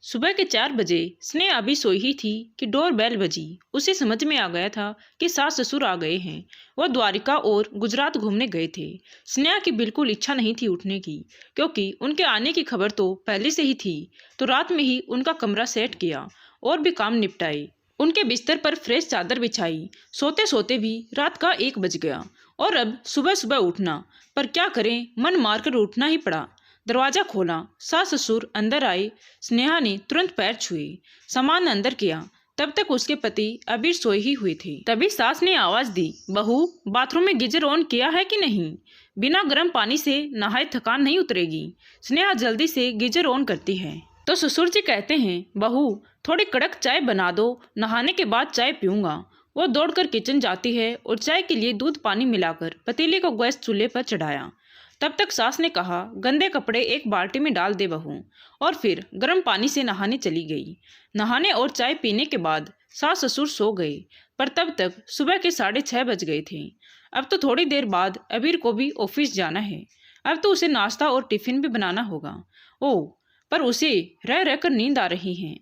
सुबह के 4 बजे स्नेहा अभी सोई ही थी कि डोर बेल बजी। उसे समझ में आ गया था कि सास ससुर आ गए हैं। वह द्वारिका और गुजरात घूमने गए थे। स्नेहा की बिल्कुल इच्छा नहीं थी उठने की, क्योंकि उनके आने की खबर तो पहले से ही थी। तो रात में ही उनका कमरा सेट किया और भी काम निपटाए। उनके बिस्तर पर फ्रेश चादर बिछाई। सोते सोते भी रात का 1 बज गया और अब सुबह सुबह उठना, पर क्या करें, मन मारकर उठना ही पड़ा। दरवाजा खोला, सास ससुर अंदर आए। स्नेहा ने तुरंत पैर छुए, सामान अंदर किया। तब तक उसके पति अबीर सोए ही हुए थे। तभी सास ने आवाज दी, बहू, बाथरूम में गीजर ऑन किया है कि नहीं? बिना गर्म पानी से नहाए थकान नहीं उतरेगी। स्नेहा जल्दी से गीजर ऑन करती है तो ससुर जी कहते हैं, बहू, थोड़ी कड़क चाय बना दो, नहाने के बाद चाय पीऊंगा। वो दौड़कर किचन जाती है और चाय के लिए दूध पानी मिलाकर पतीले को गैस चूल्हे पर चढ़ाया। तब तक सास ने कहा, गंदे कपड़े एक बाल्टी में डाल दे बहू, और फिर गर्म पानी से नहाने चली गई। नहाने और चाय पीने के बाद सास ससुर सो गए, पर तब तक सुबह के 6:30 बज गए थे। अब तो थोड़ी देर बाद अबीर को भी ऑफिस जाना है। अब तो उसे नाश्ता और टिफिन भी बनाना होगा। ओह, पर उसे रह रहकर नींद आ रही है।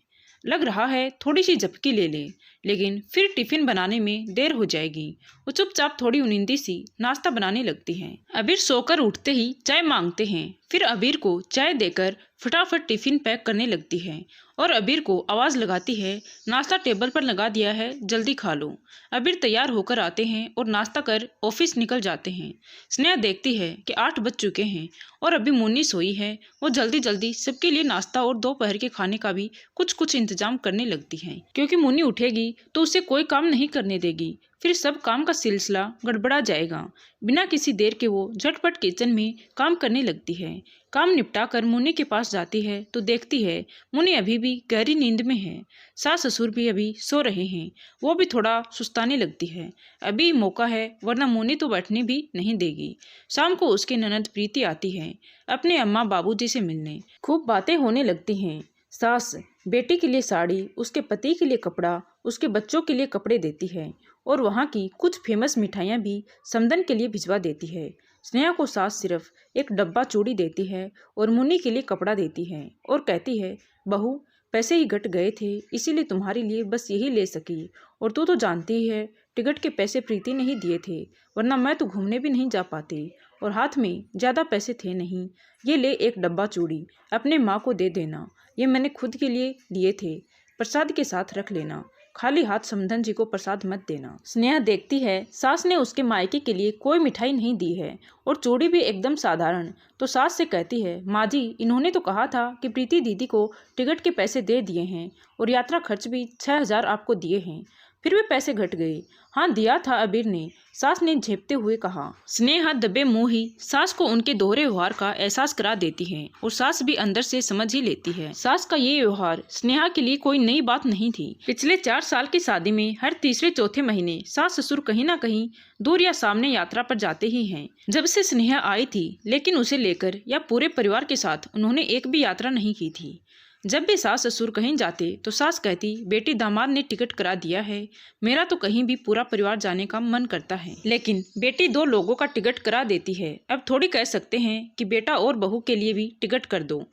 लग रहा है थोड़ी सी झपकी ले ले, लेकिन फिर टिफिन बनाने में देर हो जाएगी। वो चुपचाप थोड़ी उनिंदी सी नाश्ता बनाने लगती है। अबीर सोकर उठते ही चाय मांगते हैं। फिर अबीर को चाय देकर फटाफट टिफिन पैक करने लगती है और अबीर को आवाज लगाती है, नाश्ता टेबल पर लगा दिया है, जल्दी खा लो। अबीर तैयार होकर आते हैं और नाश्ता कर ऑफिस निकल जाते हैं। स्नेहा देखती है कि 8 बज चुके हैं और अभी मुन्नी सोई है। वो जल्दी जल्दी सबके लिए नाश्ता और दोपहर के खाने का भी कुछ कुछ इंतजाम करने लगती है, क्योंकि मुन्नी उठेगी तो उसे कोई काम नहीं करने देगी। फिर सब काम का सिलसिला गड़बड़ा जाएगा। बिना किसी देर के वो झटपट किचन में काम करने लगती है। काम निपटा कर मुन्नी के पास जाती है तो देखती है मुन्नी अभी भी गहरी नींद में है। सास ससुर भी अभी सो रहे हैं। वो भी थोड़ा सुस्ताने लगती है। अभी मौका है, वरना मुन्नी तो बैठने भी नहीं देगी। शाम को उसकी ननद प्रीति आती है अपने अम्मा बाबूजी से मिलने। खूब बातें होने लगती हैं। सास बेटी के लिए साड़ी, उसके पति के लिए कपड़ा, उसके बच्चों के लिए कपड़े देती है और वहाँ की कुछ फेमस मिठाइयाँ भी समदन के लिए भिजवा देती है। स्नेहा को सास सिर्फ एक डब्बा चूड़ी देती है और मुन्नी के लिए कपड़ा देती है और कहती है, बहू, पैसे ही घट गए थे, इसीलिए तुम्हारे लिए बस यही ले सकी। और तू तो जानती ही है, टिकट के पैसे प्रीति ने ही दिए थे, वरना मैं तो घूमने भी नहीं जा पाती और हाथ में ज़्यादा पैसे थे नहीं। ये ले एक डब्बा चूड़ी, अपने माँ को दे देना, ये मैंने खुद के लिए लिए थे, प्रसाद के साथ रख लेना, खाली हाथ समधन जी को प्रसाद मत देना। स्नेहा देखती है सास ने उसके मायके के लिए कोई मिठाई नहीं दी है और चूड़ी भी एकदम साधारण। तो सास से कहती है, माँ जी, इन्होंने तो कहा था कि प्रीति दीदी को टिकट के पैसे दे दिए हैं और यात्रा खर्च भी 6,000 आपको दिए हैं, फिर भी पैसे घट गए। हाँ, दिया था अबीर ने, सास ने झेपते हुए कहा। स्नेहा दबे मुंह ही सास को उनके दोहरे व्यवहार का एहसास करा देती है और सास भी अंदर से समझ ही लेती है। सास का ये व्यवहार स्नेहा के लिए कोई नई बात नहीं थी। पिछले 4 साल की शादी में हर तीसरे चौथे महीने सास ससुर कहीं ना कहीं दूर या सामने यात्रा पर जाते ही हैं। जब से स्नेहा आई थी, लेकिन उसे लेकर या पूरे परिवार के साथ उन्होंने एक भी यात्रा नहीं की थी। जब भी सास ससुर कहीं जाते तो सास कहती, बेटी, दामाद ने टिकट करा दिया है, मेरा तो कहीं भी पूरा परिवार जाने का मन करता है। लेकिन बेटी 2 लोगों का टिकट करा देती है, अब थोड़ी कह सकते हैं कि बेटा और बहू के लिए भी टिकट कर दो।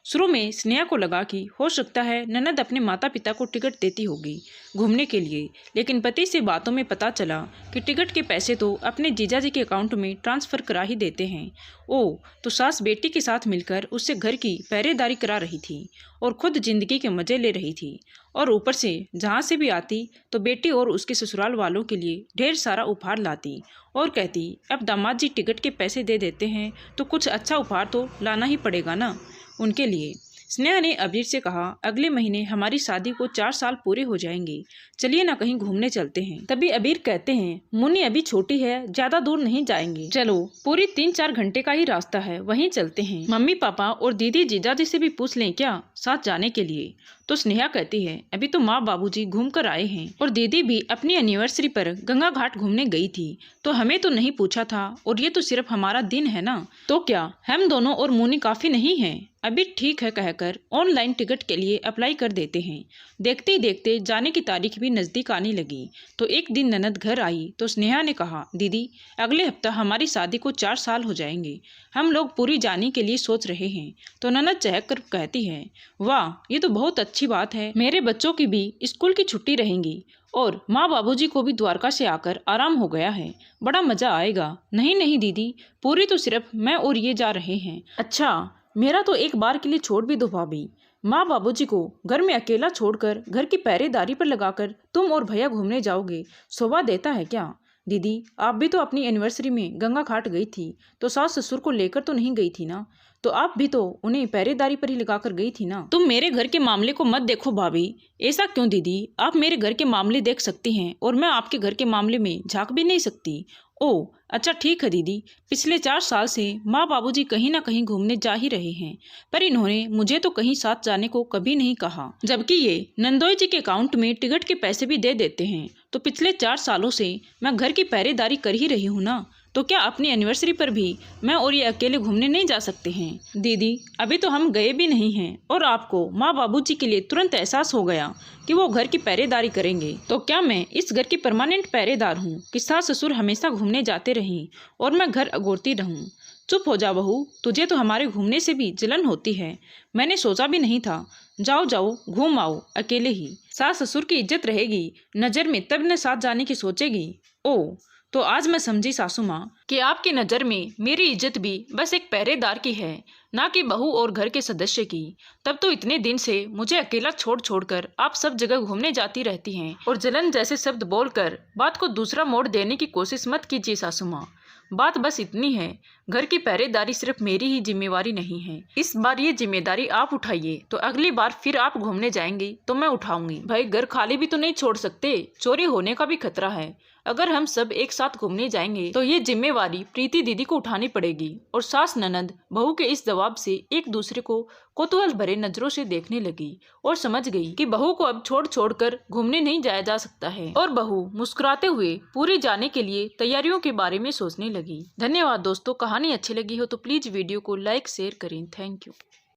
शुरू में स्नेहा को लगा कि हो सकता है ननद अपने माता पिता को टिकट देती होगी घूमने के लिए, लेकिन पति से बातों में पता चला कि टिकट के पैसे तो अपने जीजाजी के अकाउंट में ट्रांसफ़र करा ही देते हैं। ओह, तो सास बेटी के साथ मिलकर उससे घर की पहरेदारी करा रही थी और खुद जिंदगी के मजे ले रही थी। और ऊपर से जहाँ से भी आती तो बेटी और उसके ससुराल वालों के लिए ढेर सारा उपहार लाती और कहती, अब दामाद जी टिकट के पैसे दे देते हैं तो कुछ अच्छा उपहार तो लाना ही पड़ेगा ना उनके लिए। स्नेहा ने अबीर से कहा, अगले महीने हमारी शादी को 4 साल पूरे हो जाएंगे, चलिए ना कहीं घूमने चलते हैं। तभी अबीर कहते हैं, मुन्नी अभी छोटी है, ज्यादा दूर नहीं जाएंगे, चलो पूरी 3-4 घंटे का ही रास्ता है, वहीं चलते हैं। मम्मी पापा और दीदी जीजाजी से भी पूछ लें क्या साथ जाने के लिए? तो स्नेहा कहती है, अभी तो माँ बाबूजी घूम कर आए हैं और दीदी भी अपनी एनिवर्सरी पर गंगा घाट घूमने गई थी, तो हमें तो नहीं पूछा था और ये तो सिर्फ हमारा दिन है ना, तो क्या हम दोनों और मुन्नी काफी नहीं है? अभी ठीक है कहकर ऑनलाइन टिकट के लिए अप्लाई कर देते हैं। देखते ही देखते जाने की तारीख भी नज़दीक आने लगी। तो एक दिन ननद घर आई तो स्नेहा ने कहा, दीदी अगले हफ्ता हमारी शादी को 4 साल हो जाएंगे, हम लोग पूरी जाने के लिए सोच रहे हैं। तो ननद चहक कर कहती है, वाह ये तो बहुत अच्छी बात है, मेरे बच्चों की भी स्कूल की छुट्टी रहेंगी और माँ बाबूजी को भी द्वारका से आकर आराम हो गया है, बड़ा मजा आएगा। नहीं नहीं दीदी, पूरी तो सिर्फ मैं और ये जा रहे हैं। अच्छा मेरा तो एक बार के लिए छोड़ भी दो भाभी, माँ बाबूजी को घर में अकेला छोड़कर घर की पहरेदारी पर लगाकर तुम और भैया घूमने जाओगे, शोभा देता है क्या? दीदी आप भी तो अपनी एनिवर्सरी में गंगा घाट गई थी, तो सास ससुर को लेकर तो नहीं गई थी ना, तो आप भी तो उन्हें पहरेदारी पर ही लगाकर गई थी ना। तुम मेरे घर के मामले को मत देखो भाभी। ऐसा क्यों दीदी, आप मेरे घर के मामले देख सकती हैं और मैं आपके घर के मामले में झांक भी नहीं सकती। ओह अच्छा ठीक है दीदी, पिछले 4 साल से माँ बाबूजी कहीं ना कहीं घूमने जा ही रहे हैं, पर इन्होंने मुझे तो कहीं साथ जाने को कभी नहीं कहा, जबकि ये नंदोई जी के अकाउंट में टिकट के पैसे भी दे देते हैं। तो पिछले 4 सालों से मैं घर की पहरेदारी कर ही रही हूँ ना, तो क्या अपनी एनिवर्सरी पर भी मैं और ये अकेले घूमने नहीं जा सकते हैं? दीदी अभी तो हम गए भी नहीं हैं और आपको माँ बाबूजी के लिए तुरंत एहसास हो गया कि वो घर की पहरेदारी करेंगे, तो क्या मैं इस घर की परमानेंट पहरेदार हूँ कि सास ससुर हमेशा घूमने जाते रहें और मैं घर अगोरती रहूँ? चुप हो जा बहू, तुझे तो हमारे घूमने से भी जलन होती है, मैंने सोचा भी नहीं था। जाओ जाओ घूम आओ अकेले ही, सास ससुर की इज्जत रहेगी नजर में तब न साथ जाने की सोचेगी। ओ तो आज मैं समझी सासू माँ कि आपकी नज़र में मेरी इज्जत भी बस एक पहरेदार की है, ना कि बहू और घर के सदस्य की। तब तो इतने दिन से मुझे अकेला छोड़ छोड़कर आप सब जगह घूमने जाती रहती हैं और जलन जैसे शब्द बोलकर बात को दूसरा मोड़ देने की कोशिश मत कीजिए सासू माँ। बात बस इतनी है, घर की पहरेदारी सिर्फ मेरी ही जिम्मेवारी नहीं है, इस बार ये जिम्मेदारी आप उठाइए, तो अगली बार फिर आप घूमने जाएंगी तो मैं उठाऊंगी। भाई घर खाली भी तो नहीं छोड़ सकते, चोरी होने का भी खतरा है। अगर हम सब एक साथ घूमने जाएंगे तो ये जिम्मेवारी प्रीति दीदी को उठानी पड़ेगी। और सास ननद बहू के इस जवाब से एक दूसरे को कौतूहल भरे नजरों से देखने लगी और समझ गई कि बहू को अब छोड़ छोड़कर घूमने नहीं जाया जा सकता है। और बहू मुस्कुराते हुए पूरी जाने के लिए तैयारियों के बारे में सोचने लगी। धन्यवाद दोस्तों, कहानी अच्छी लगी हो तो प्लीज वीडियो को लाइक शेयर करें। Thank you.